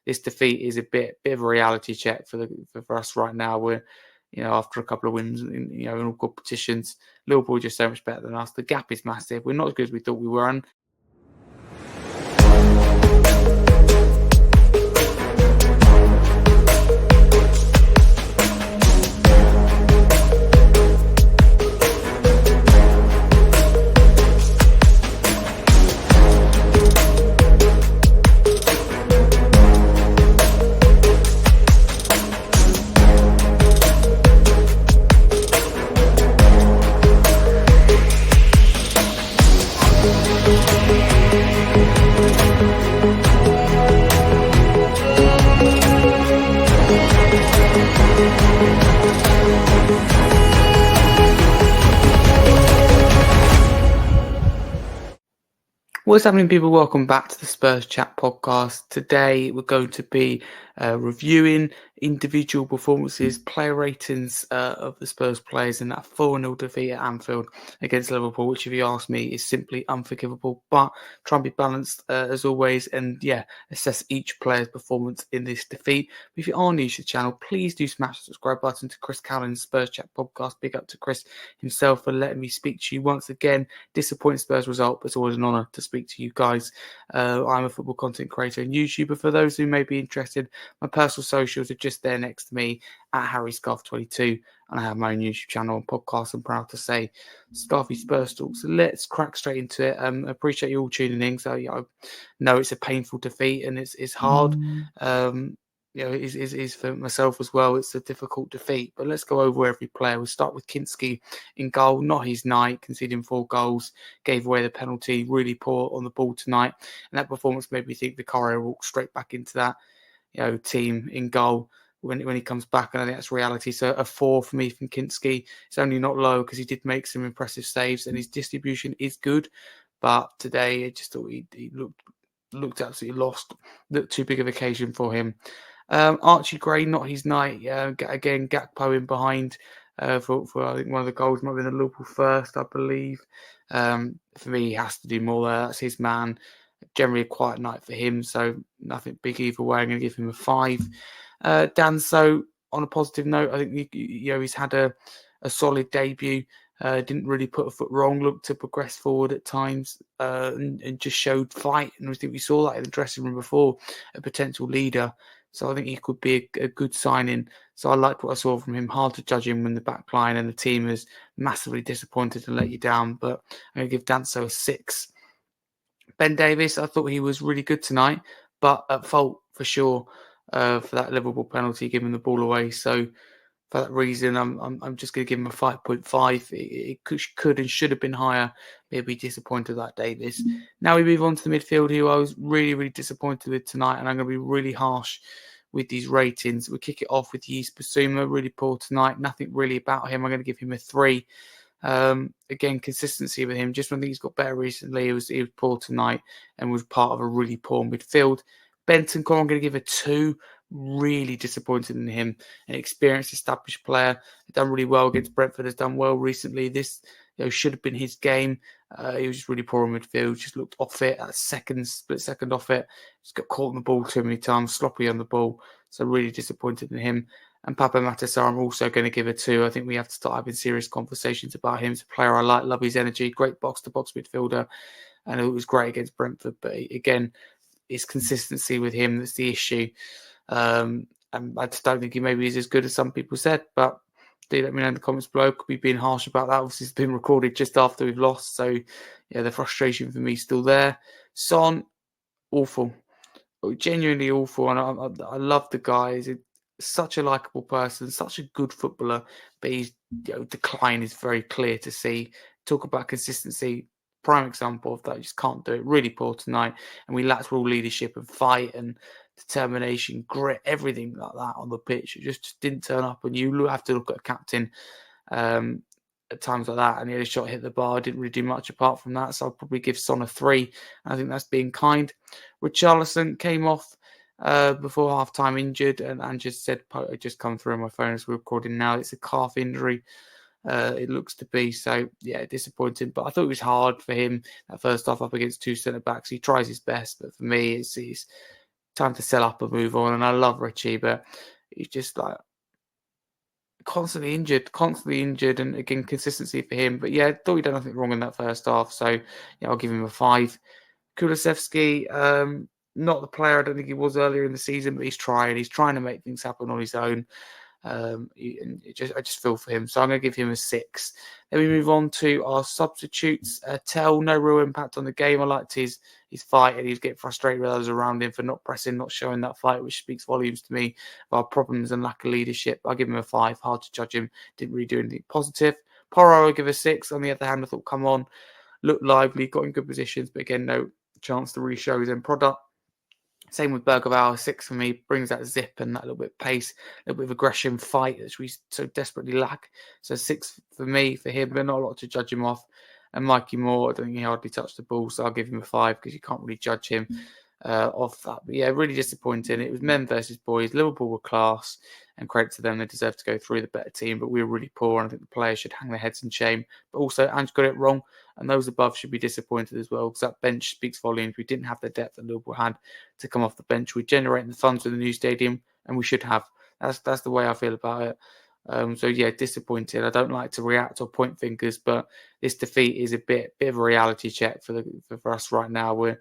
this defeat is a bit of a reality check for us right now. We're, after a couple of wins in all competitions, Liverpool are just so much better than us. The gap is massive. We're not as good as we thought we were. And what's happening, people? Welcome back to the Spurs Chat podcast. Today we're going to be reviewing individual performances, player ratings of the Spurs players in that 4-0 defeat at Anfield against Liverpool, which, if you ask me, is simply unforgivable. But try and be balanced as always, and assess each player's performance in this defeat. But if you are new to the channel, please do smash the subscribe button to Chris Callan's Spurs Chat podcast. Big up to Chris himself for letting me speak to you once again. Disappointing Spurs result, but it's always an honour to speak to you guys. I'm a football content creator and YouTuber. For those who may be interested, my personal socials are just there next to me at Scarfe22, and I have my own YouTube channel and podcast. I'm proud to say, Scarfe Spurs Talk. So let's crack straight into it. I appreciate you all tuning in. So I know it's a painful defeat and it's hard. Is for myself as well. It's a difficult defeat, but let's go over every player. We'll start with Kinski in goal. Not his night, conceding 4 goals, gave away the penalty, really poor on the ball tonight, and that performance made me think Vicario walked straight back into that team in goal when he comes back, and I think that's reality. So a 4 for me from Kinski. It's only not low because he did make some impressive saves and his distribution is good, but today I just thought he looked absolutely lost. Looked too big of occasion for him. Archie Gray, not his night. Again, Gakpo in behind for I think one of the goals might have been the Liverpool first, I believe. For me, he has to do more there. That's his man. Generally a quiet night for him, so nothing big either way. I'm going to give him a 5. Danso, on a positive note, I think he's had a solid debut. Didn't really put a foot wrong, looked to progress forward at times, and just showed fight. And I think we saw that in the dressing room before, a potential leader. So I think he could be a good signing. So I liked what I saw from him. Hard to judge him when the back line and the team is massively disappointed and let you down. But I'm going to give Danso a 6. Ben Davies, I thought he was really good tonight, but at fault for sure for that Liverpool penalty, giving the ball away. So for that reason, I'm just going to give him a 5.5. It could and should have been higher. Maybe disappointed that Davies. Now we move on to the midfield, who I was really, really disappointed with tonight, and I'm going to be really harsh with these ratings. We kick it off with Yves Bissouma, really poor tonight. Nothing really about him. I'm going to give him a 3. Again, consistency with him. Just when I think he's got better recently, he was poor tonight and was part of a really poor midfield. Benton, I'm going to give a 2. Really disappointed in him. An experienced, established player. Done really well against Brentford. Has done well recently. This should have been his game. He was just really poor in midfield. Just looked off it at split second off it. Just got caught on the ball too many times. Sloppy on the ball. So really disappointed in him. And Papa Matasar, I'm also going to give a 2. I think we have to start having serious conversations about him. He's a player I like, love his energy, great box-to-box midfielder, and it was great against Brentford. But again, it's consistency with him that's the issue. And I just don't think he maybe is as good as some people said. But do let me know in the comments below. Could be being harsh about that. Obviously, it's been recorded just after we've lost. So, the frustration for me is still there. Son, awful. Genuinely awful. And I love the guy. He's such a likable person, such a good footballer, but his decline is very clear to see. Talk about consistency, prime example of that. Just can't do it. Really poor tonight, and we lacked real leadership and fight and determination, grit, everything like that on the pitch. It just didn't turn up, and you have to look at a captain at times like that, and he had a shot hit the bar. Didn't really do much apart from that, so I'll probably give Son a 3. I think that's being kind. Richarlison came off before half-time injured, and just said, it just come through on my phone as we're recording now, it's a calf injury. It looks to be. So, disappointing. But I thought it was hard for him that first half up against 2 centre-backs. He tries his best, but for me, it's time to sell up and move on. And I love Richie, but he's just like constantly injured, and again, consistency for him. But yeah, I thought he done nothing wrong in that first half, so yeah, I'll give him a 5. Kulusevski, not the player I don't think he was earlier in the season, but he's trying to make things happen on his own. I just feel for him, so I'm going to give him a 6. Then we move on to our substitutes. Tell, no real impact on the game. I liked his fight, and he's getting frustrated with others around him for not pressing, not showing that fight, which speaks volumes to me of our problems and lack of leadership. I'll give him a 5. Hard to judge him. Didn't really do anything positive. Porro, I'll give a 6. On the other hand, I thought, come on, looked lively, got in good positions, but again, no chance to really show his end product. Same with Bergabao, 6 for me, brings that zip and that little bit of pace, a little bit of aggression, fight, which we so desperately lack. So 6 for me, for him, but not a lot to judge him off. And Mikey Moore, I don't think he hardly touched the ball, so I'll give him a 5 because you can't really judge him off that. But yeah, really disappointing. It was men versus boys. Liverpool were class, and credit to them, they deserve to go through, the better team, but we were really poor, and I think the players should hang their heads in shame. But also, Ange got it wrong, and those above should be disappointed as well, because that bench speaks volumes. We didn't have the depth that Liverpool had to come off the bench. We're generating the funds for the new stadium, and we should have. That's the way I feel about it. So yeah, disappointed. I don't like to react or point fingers, but this defeat is a bit of a reality check for us right now. We're,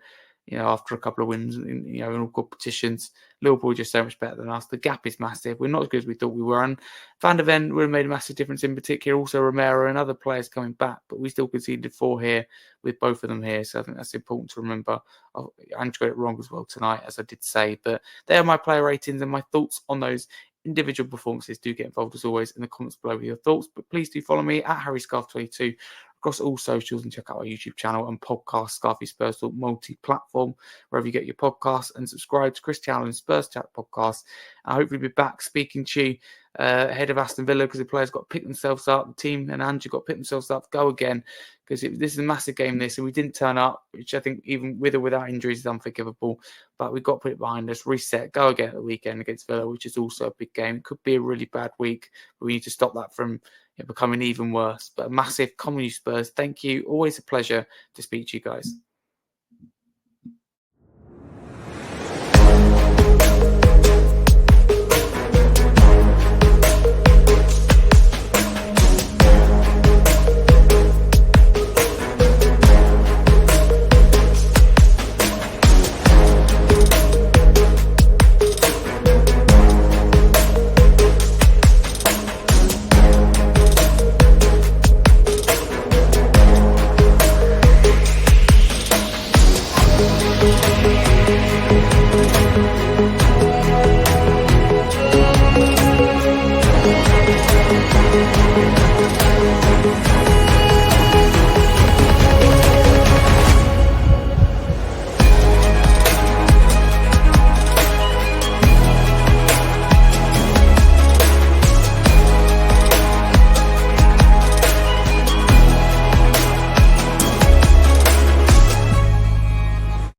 after a couple of wins, in all competitions, Liverpool are just so much better than us. The gap is massive. We're not as good as we thought we were. And Van de Ven would have made a massive difference in particular. Also Romero and other players coming back, but we still conceded 4 here with both of them here. So I think that's important to remember. Andrew got it wrong as well tonight, as I did say. But they are my player ratings and my thoughts on those individual performances. Do get involved as always in the comments below with your thoughts, but please do follow me at HarryScarfe22 across all socials, and check out our YouTube channel and podcast, Scarfe Spurs Talk multi-platform, wherever you get your podcasts, and subscribe to Chris Challen's Spurs Chat podcast. I'll hopefully be back speaking to you ahead of Aston Villa, because the players got to pick themselves up, the team and Andrew got to pick themselves up, go again, because this is a massive game, and we didn't turn up, which I think even with or without injuries is unforgivable, but we've got to put it behind us, reset, go again at the weekend against Villa, which is also a big game. It could be a really bad week, but we need to stop that from becoming even worse. But a massive common Spurs. Thank you. Always a pleasure to speak to you guys.